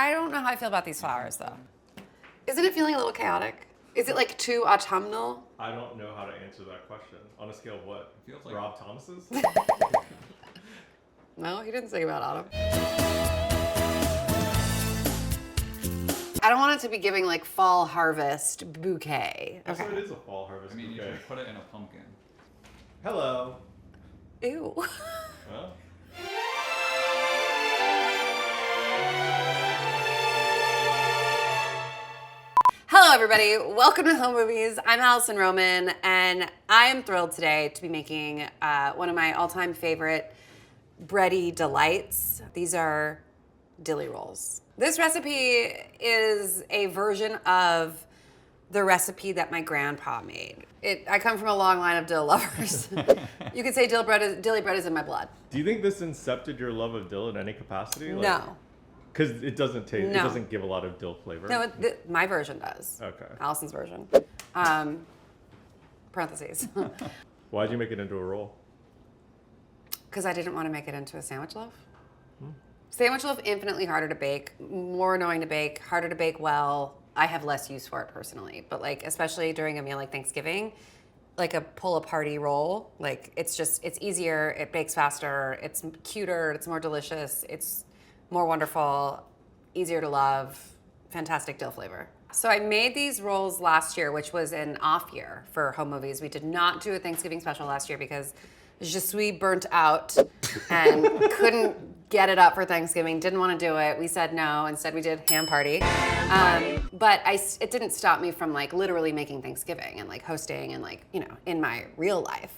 I don't know how I feel about these flowers though. Isn't it feeling a little chaotic? Is it like too autumnal? I don't know how to answer that question. On a scale of what? It feels like Rob Thomas's? No, he didn't sing about autumn. I don't want it to be giving like fall harvest bouquet. Also, it is a fall harvest I mean, you bouquet. should put it in a pumpkin. Hello. Ew. Well, Hello, everybody. Welcome to Home Movies. I'm Alison Roman, and I am thrilled today to be making one of my all-time favorite bready delights. These are Dilly Rolls. This recipe is a version of the recipe that my grandpa made. I come from a long line of dill lovers. You could say dilly bread is in my blood. do you think this incepted your love of dill in any capacity? No. Because it doesn't taste. No. It doesn't give a lot of dill flavor. No, my version does. Okay. Alison's version. Parentheses. Why'd you make it into a roll? Because I didn't want to make it into a sandwich loaf. Sandwich loaf, infinitely harder to bake, more annoying to bake, harder to bake well. I have less use for it personally, but like especially during a meal like Thanksgiving, like a pull-a-party roll, like it's easier, it bakes faster, it's cuter, it's more delicious, it's more wonderful, easier to love, fantastic dill flavor. So I made these rolls last year, which was an off year for Home Movies. We did not do a Thanksgiving special last year because je suis burnt out and couldn't get it up for Thanksgiving, didn't want to do it. We said no, instead we did ham party. But it didn't stop me from like literally making Thanksgiving and like hosting and like, you know, in my real life.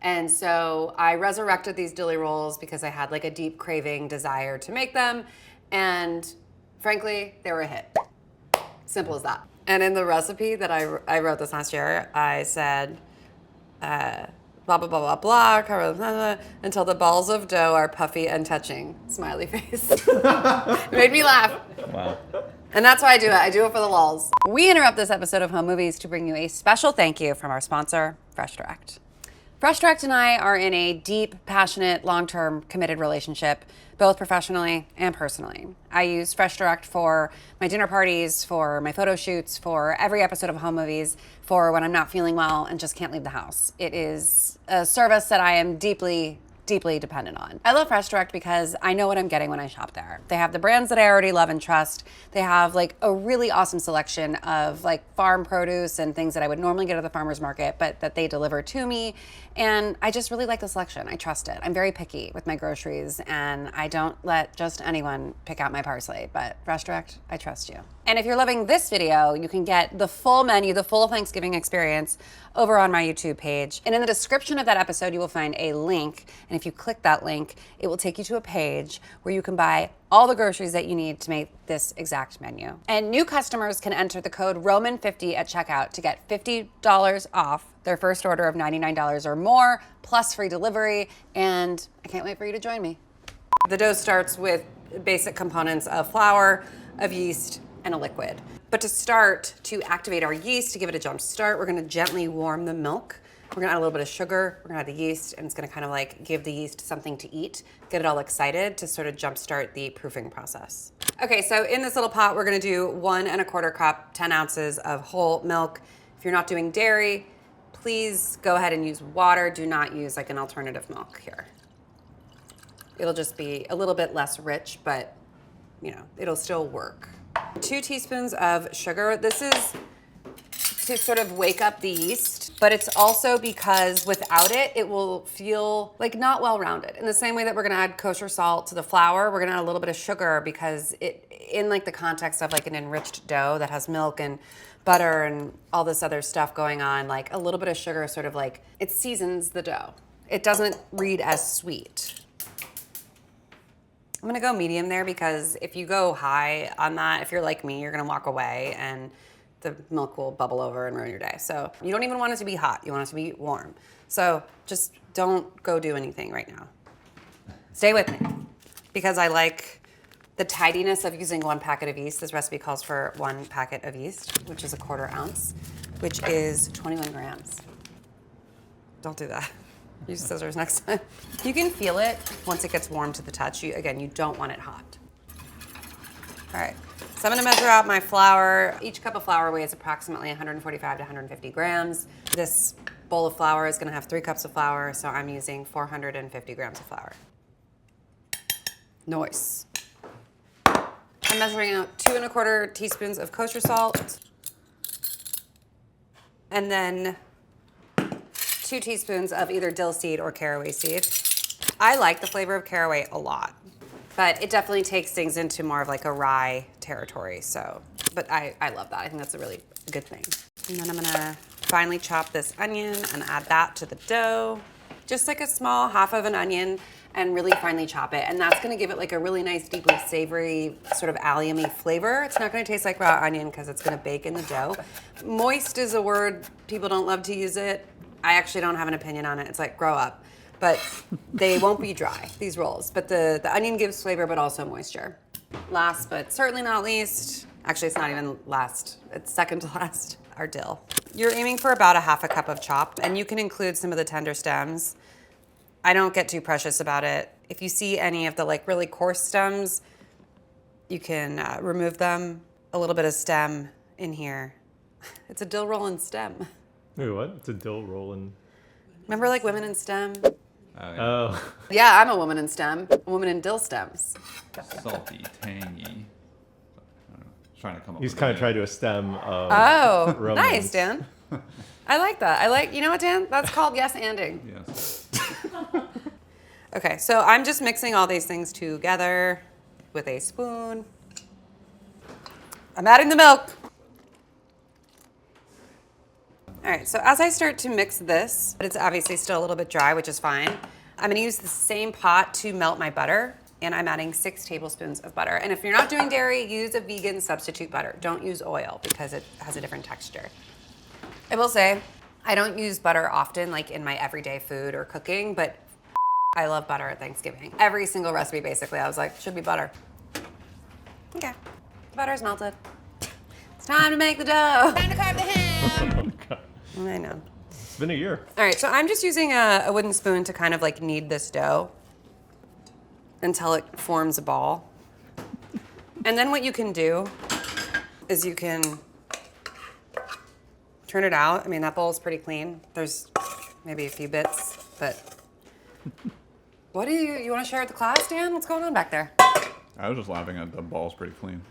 And so I resurrected these Dilly Rolls because I had like a deep craving desire to make them. And frankly, they were a hit. Simple as that. And in the recipe that I wrote this last year, I said, blah, blah, blah, blah, blah, cover blah, blah, until the balls of dough are puffy and touching. Smiley face. It made me laugh. Wow. And that's why I do it. I do it for the lulz. We interrupt this episode of Home Movies to bring you a special thank you from our sponsor, Fresh Direct. Fresh Direct and I are in a deep, passionate, long-term, committed relationship, both professionally and personally. I use Fresh Direct for my dinner parties, for my photo shoots, for every episode of Home Movies, for when I'm not feeling well and just can't leave the house. It is a service that I am deeply, deeply dependent on. I love Fresh Direct because I know what I'm getting when I shop there. They have the brands that I already love and trust. They have like a really awesome selection of like farm produce and things that I would normally get at the farmer's market, but that they deliver to me. And I just really like the selection. I trust it. I'm very picky with my groceries and I don't let just anyone pick out my parsley, but Fresh Direct, I trust you. And if you're loving this video, you can get the full menu, the full Thanksgiving experience over on my YouTube page. And in the description of that episode, you will find a link. And if you click that link, it will take you to a page where you can buy all the groceries that you need to make this exact menu. And new customers can enter the code ROMAN50 at checkout to get $50 off their first order of $99 or more, plus free delivery. And I can't wait for you to join me. The dough starts with basic components of flour, of yeast, and a liquid. But to start, to activate our yeast, to give it a jump start, we're gonna gently warm the milk. We're gonna add a little bit of sugar, we're gonna add the yeast, and it's gonna kind of like give the yeast something to eat, get it all excited to sort of jumpstart the proofing process. Okay, so in this little pot, we're gonna do 1 1/4 cup, 10 ounces of whole milk. If you're not doing dairy, please go ahead and use water. Do not use like an alternative milk here. It'll just be a little bit less rich, but you know, it'll still work. 2 teaspoons of sugar. This is to sort of wake up the yeast, but it's also because without it, it will feel like not well-rounded. In the same way that we're gonna add kosher salt to the flour, we're gonna add a little bit of sugar because it, in like the context of like an enriched dough that has milk and butter and all this other stuff going on, like a little bit of sugar sort of like, it seasons the dough. It doesn't read as sweet. I'm gonna go medium there because if you go high on that, if you're like me, you're gonna walk away and the milk will bubble over and ruin your day. So you don't even want it to be hot, you want it to be warm. So just don't go do anything right now. Stay with me because I like the tidiness of using 1 packet of yeast. This recipe calls for 1 packet of yeast, which is 1/4 ounce, which is 21 grams. Don't do that. Use scissors next time. You can feel it once it gets warm to the touch. Again, you don't want it hot. All right, so I'm gonna measure out my flour. Each cup of flour weighs approximately 145 to 150 grams. This bowl of flour is gonna have 3 cups of flour, so I'm using 450 grams of flour. Nice. I'm measuring out 2 1/4 teaspoons of kosher salt, and then 2 teaspoons of either dill seed or caraway seed. I like the flavor of caraway a lot, but it definitely takes things into more of like a rye territory. So, but I love that. I think that's a really good thing. And then I'm gonna finely chop this onion and add that to the dough. Just like a small half of an onion, and really finely chop it. And that's gonna give it like a really nice, deeply savory, sort of allium-y flavor. It's not gonna taste like raw onion because it's gonna bake in the dough. Moist is a word, people don't love to use it. I actually don't have an opinion on it. It's like, grow up. But they won't be dry, these rolls. But the onion gives flavor, but also moisture. Last, but certainly not least, actually it's not even last, it's second to last, our dill. You're aiming for about a 1/2 cup of chopped, and you can include some of the tender stems. I don't get too precious about it. If you see any of the like really coarse stems, you can remove them. A little bit of stem in here. It's a dill roll and stem. Wait, what? It's a dill roll and... Remember like women in STEM? Oh, yeah. Oh. Yeah, I'm a woman in STEM, a woman in dill stems. Salty, tangy. I don't know. Trying to come up He's with kind a of tried to a stem of Oh, romance. nice, Dan. I like that. You know what, Dan? That's called yes-anding. Yes. Okay, so I'm just mixing all these things together with a spoon. I'm adding the milk. All right, so as I start to mix this, it's obviously still a little bit dry, which is fine. I'm gonna use the same pot to melt my butter, and I'm adding 6 tablespoons of butter. And if you're not doing dairy, use a vegan substitute butter. Don't use oil because it has a different texture. I will say, I don't use butter often, like in my everyday food or cooking, but I love butter at Thanksgiving. Every single recipe, basically, I was like, should be butter. Okay, the butter's melted. It's time to make the dough. Time to carve the ham. I know. It's been a year. All right, so I'm just using a wooden spoon to kind of like knead this dough until it forms a ball. And then what you can do is you can turn it out. I mean, that bowl is pretty clean. There's maybe a few bits, but what do you want to share with the class, Dan? What's going on back there? I was just laughing at the ball's pretty clean.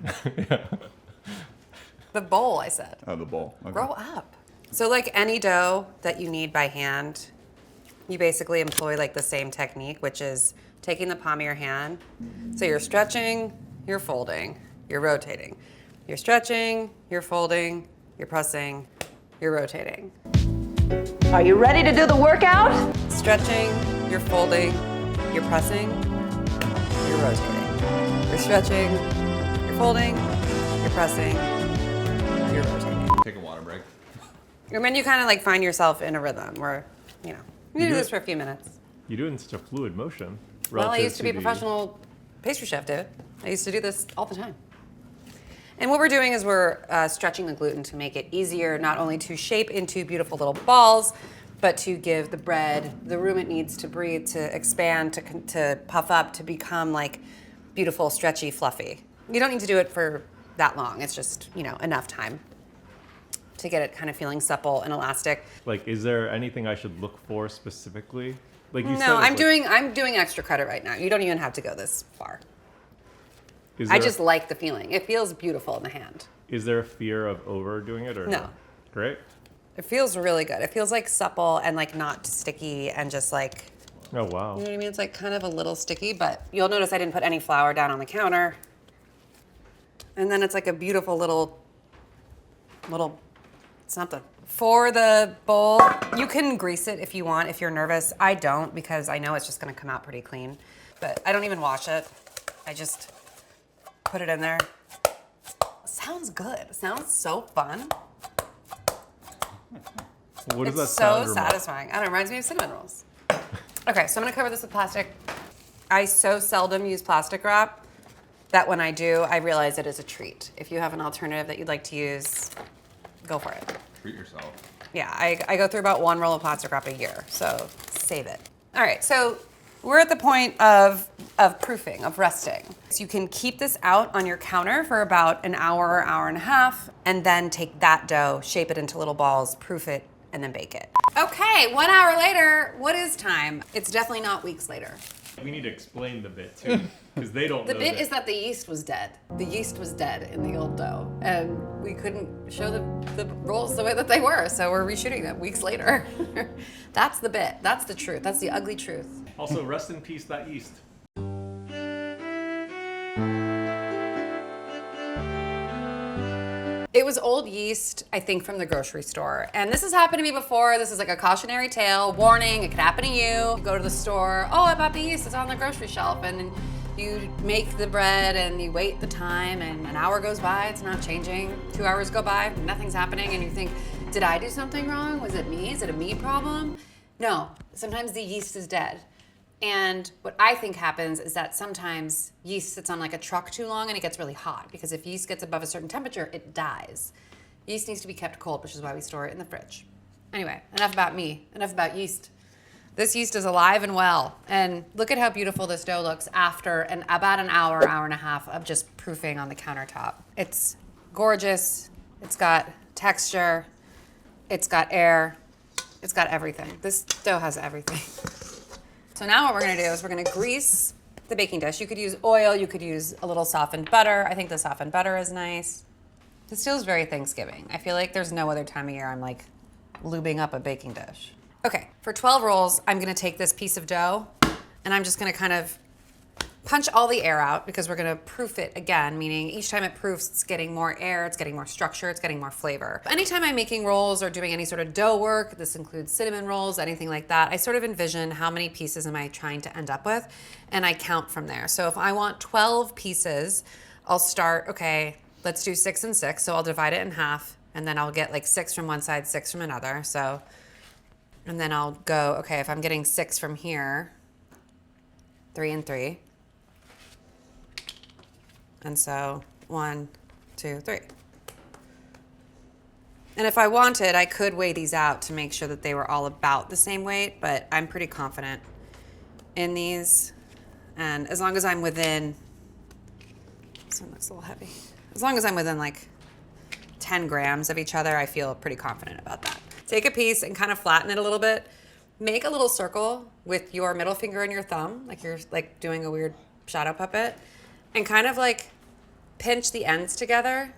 The bowl, I said. Oh, the bowl. Okay. Grow up. So like any dough that you knead by hand, you basically employ like the same technique, which is taking the palm of your hand. So you're stretching, you're folding, you're rotating. You're stretching, you're folding, you're pressing, you're rotating. Are you ready to do the workout? Stretching, you're folding, you're pressing, you're rotating. You're stretching, you're folding, you're pressing, you're rotating. Take a water break. And then you kind of like find yourself in a rhythm where, you know, you can do this for a few minutes. You do it in such a fluid motion. Well, I relative used to be a the- professional pastry chef, David. I used to do this all the time. And what we're doing is we're stretching the gluten to make it easier, not only to shape into beautiful little balls, but to give the bread the room it needs to breathe, to expand, to puff up, to become like beautiful, stretchy, fluffy. You don't need to do it for that long. It's just, you know, enough time to get it kind of feeling supple and elastic. Like, is there anything I should look for specifically? Like you said, No, it's I'm doing extra credit right now. You don't even have to go this far. Is I there- just like the feeling. It feels beautiful in the hand. Is there a fear of overdoing it or No. Great. It feels really good. It feels like supple and like not sticky and just like, Oh wow. you know what I mean? It's like kind of a little sticky, but you'll notice I didn't put any flour down on the counter. And then it's like a beautiful little something. For the bowl, you can grease it if you want, if you're nervous. I don't because I know it's just gonna come out pretty clean. But I don't even wash it. I just put it in there. Sounds good. It sounds so fun. What does that It's sound so remind- satisfying. I don't know, it reminds me of cinnamon rolls. Okay, so I'm gonna cover this with plastic. I so seldom use plastic wrap that when I do, I realize it is a treat. If you have an alternative that you'd like to use, go for it. Treat yourself. Yeah, I go through about 1 roll of plastic wrap a year, so save it. All right, so we're at the point of of proofing, of resting. So you can keep this out on your counter for about an hour, hour and a half, and then take that dough, shape it into little balls, proof it, and then bake it. Okay, 1 hour later, what is time? It's definitely not weeks later. We need to explain the bit too, because they don't know. The bit is that the yeast was dead. The yeast was dead in the old dough, and we couldn't show the rolls the way that they were, so we're reshooting them weeks later. That's the bit. That's the truth. That's the ugly truth. Also, rest in peace, that yeast. It was old yeast, I think, from the grocery store. And this has happened to me before. This is like a cautionary tale, warning, it could happen to you. You go to the store, oh, I bought the yeast, it's on the grocery shelf. And you make the bread and you wait the time and an hour goes by, it's not changing. 2 hours go by, nothing's happening. And you think, did I do something wrong? Was it me? Is it a me problem? No, sometimes the yeast is dead. And what I think happens is that sometimes yeast sits on like a truck too long and it gets really hot, because if yeast gets above a certain temperature, it dies. Yeast needs to be kept cold, which is why we store it in the fridge. Anyway, enough about me, enough about yeast. This yeast is alive and well. And look at how beautiful this dough looks after about an hour, hour and a half of just proofing on the countertop. It's gorgeous, it's got texture, it's got air, it's got everything. This dough has everything. So now what we're gonna do is we're gonna grease the baking dish. You could use oil, you could use a little softened butter. I think the softened butter is nice. This feels very Thanksgiving. I feel like there's no other time of year I'm like lubing up a baking dish. Okay, for 12 rolls, I'm gonna take this piece of dough and I'm just gonna kind of punch all the air out, because we're gonna proof it again, meaning each time it proofs, it's getting more air, it's getting more structure, it's getting more flavor. Anytime I'm making rolls or doing any sort of dough work, this includes cinnamon rolls, anything like that, I sort of envision how many pieces am I trying to end up with, and I count from there. So if I want 12 pieces, I'll start, okay, let's do 6 and 6, so I'll divide it in half, and then I'll get like 6 from one side, 6 from another, so, and then I'll go, okay, if I'm getting 6 from here, 3 and 3, and so 1, 2, 3. And if I wanted, I could weigh these out to make sure that they were all about the same weight, but I'm pretty confident in these. And as long as I'm within, this one looks a little heavy. As long as I'm within like 10 grams of each other, I feel pretty confident about that. Take a piece and kind of flatten it a little bit. Make a little circle with your middle finger and your thumb, like you're like doing a weird shadow puppet, and kind of like pinch the ends together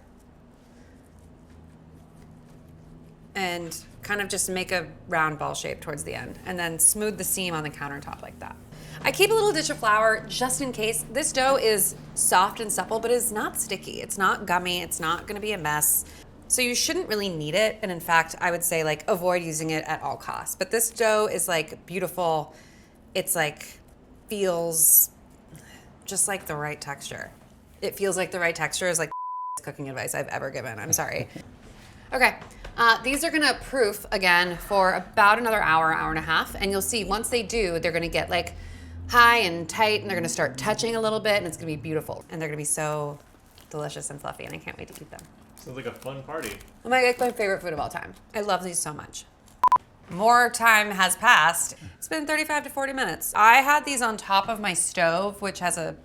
and kind of just make a round ball shape towards the end, and then smooth the seam on the countertop like that. I keep a little dish of flour just in case. This dough is soft and supple, but it's not sticky. It's not gummy. It's not gonna be a mess. So you shouldn't really need it. And in fact, I would say like avoid using it at all costs. But this dough is like beautiful. It's like feels just like the right texture. It feels like the right texture is like cooking advice I've ever given. I'm sorry. Okay, these are gonna proof again for about another hour, hour and a half. And you'll see once they do, they're gonna get like high and tight, and they're gonna start touching a little bit, and it's gonna be beautiful. And they're gonna be so delicious and fluffy, and I can't wait to eat them. Sounds like a fun party. Oh my God, it's my favorite food of all time. I love these so much. More time has passed. It's been 35 to 40 minutes. I had these on top of my stove, which has a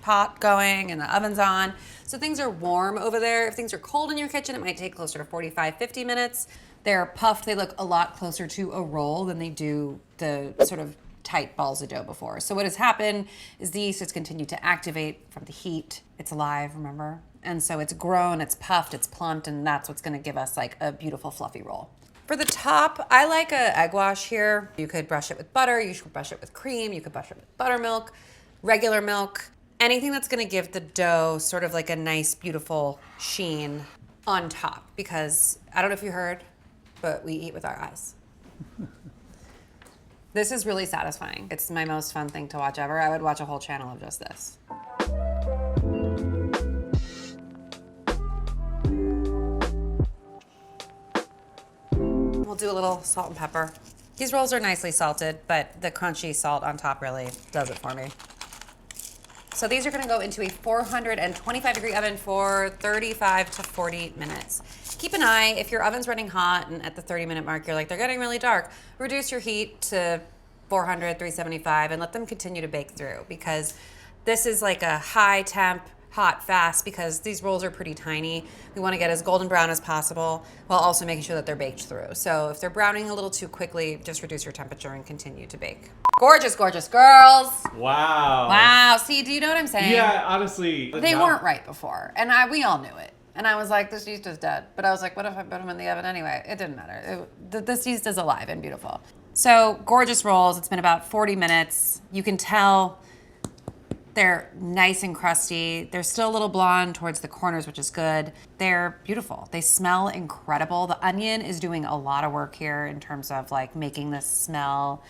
pot going and the oven's on. So things are warm over there. If things are cold in your kitchen, it might take closer to 45, 50 minutes. They're puffed. They look a lot closer to a roll than they do the sort of tight balls of dough before. So what has happened is the yeast has continued to activate from the heat. It's alive, remember? And so it's grown, it's puffed, it's plumped, and that's what's gonna give us like a beautiful fluffy roll. For the top, I like a egg wash here. You could brush it with butter, you should brush it with cream, you could brush it with buttermilk, regular milk, anything that's gonna give the dough sort of like a nice, beautiful sheen on top. Because I don't know if you heard, but we eat with our eyes. This is really satisfying. It's my most fun thing to watch ever. I would watch a whole channel of just this. We'll do a little salt and pepper. These rolls are nicely salted, but the crunchy salt on top really does it for me. So these are gonna go into a 425-degree oven for 35 to 40 minutes. Keep an eye, if your oven's running hot and at the 30-minute mark you're like, they're getting really dark, reduce your heat to 400, 375, and let them continue to bake through, because This is like a high temp, hot, fast, because these rolls are pretty tiny. We want to get as golden brown as possible while also making sure that they're baked through. So if they're browning a little too quickly, just reduce your temperature and continue to bake. Gorgeous, gorgeous girls. Wow. Wow. See, do you know what I'm saying? Yeah, honestly. They weren't right before, and we all knew it. And I was like, this yeast is dead. But I was like, what if I put them in the oven anyway? It didn't matter. This yeast is alive and beautiful. So gorgeous rolls. It's been about 40 minutes. You can tell they're nice and crusty. They're still a little blonde towards the corners, which is good. They're beautiful. They smell incredible. The onion is doing a lot of work here in terms of like making this smell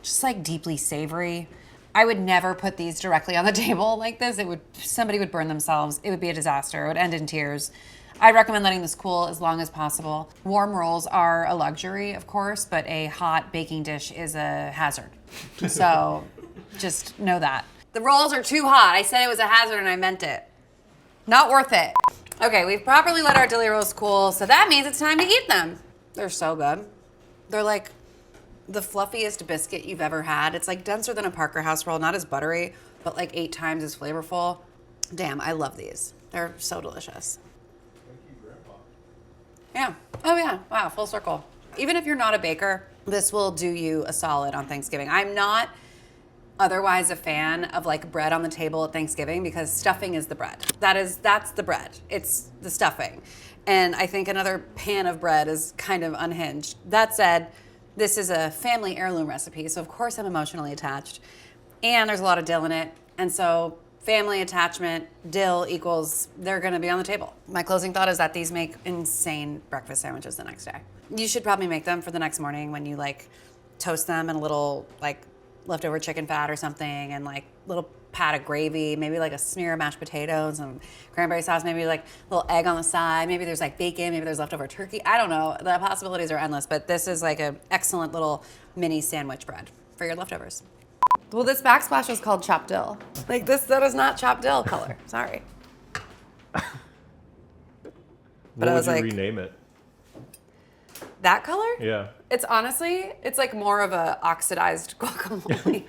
just like deeply savory. I would never put these directly on the table like this. Somebody would burn themselves. It would be a disaster. It would end in tears. I recommend letting this cool as long as possible. Warm rolls are a luxury, of course, but a hot baking dish is a hazard. So just know that. The rolls are too hot. I said it was a hazard and I meant it. Not worth it. Okay, we've properly let our dilly rolls cool, so that means it's time to eat them. They're so good. They're like the fluffiest biscuit you've ever had. It's like denser than a Parker House roll, not as buttery, but like 8 times as flavorful. Damn, I love these. They're so delicious. Thank you, Grandpa. Yeah. Oh yeah. Wow, full circle. Even if you're not a baker, this will do you a solid on Thanksgiving. I'm not otherwise a fan of like bread on the table at Thanksgiving because stuffing is the bread. That's the bread. It's the stuffing. And I think another pan of bread is kind of unhinged. That said, this is a family heirloom recipe, so of course I'm emotionally attached. And there's a lot of dill in it. And so family attachment, dill equals they're gonna be on the table. My closing thought is that these make insane breakfast sandwiches the next day. You should probably make them for the next morning when you like toast them in a little like leftover chicken fat or something and like little pat of gravy, maybe like a smear of mashed potatoes and cranberry sauce, maybe like a little egg on the side, maybe there's like bacon, maybe there's leftover turkey. I don't know. The possibilities are endless, but this is like an excellent little mini sandwich bread for your leftovers. Well, this backsplash is called chopped dill. Like that is not chopped dill color. Sorry. But What I was would you like, rename it? that color? Yeah. It's honestly, it's like more of a oxidized guacamole.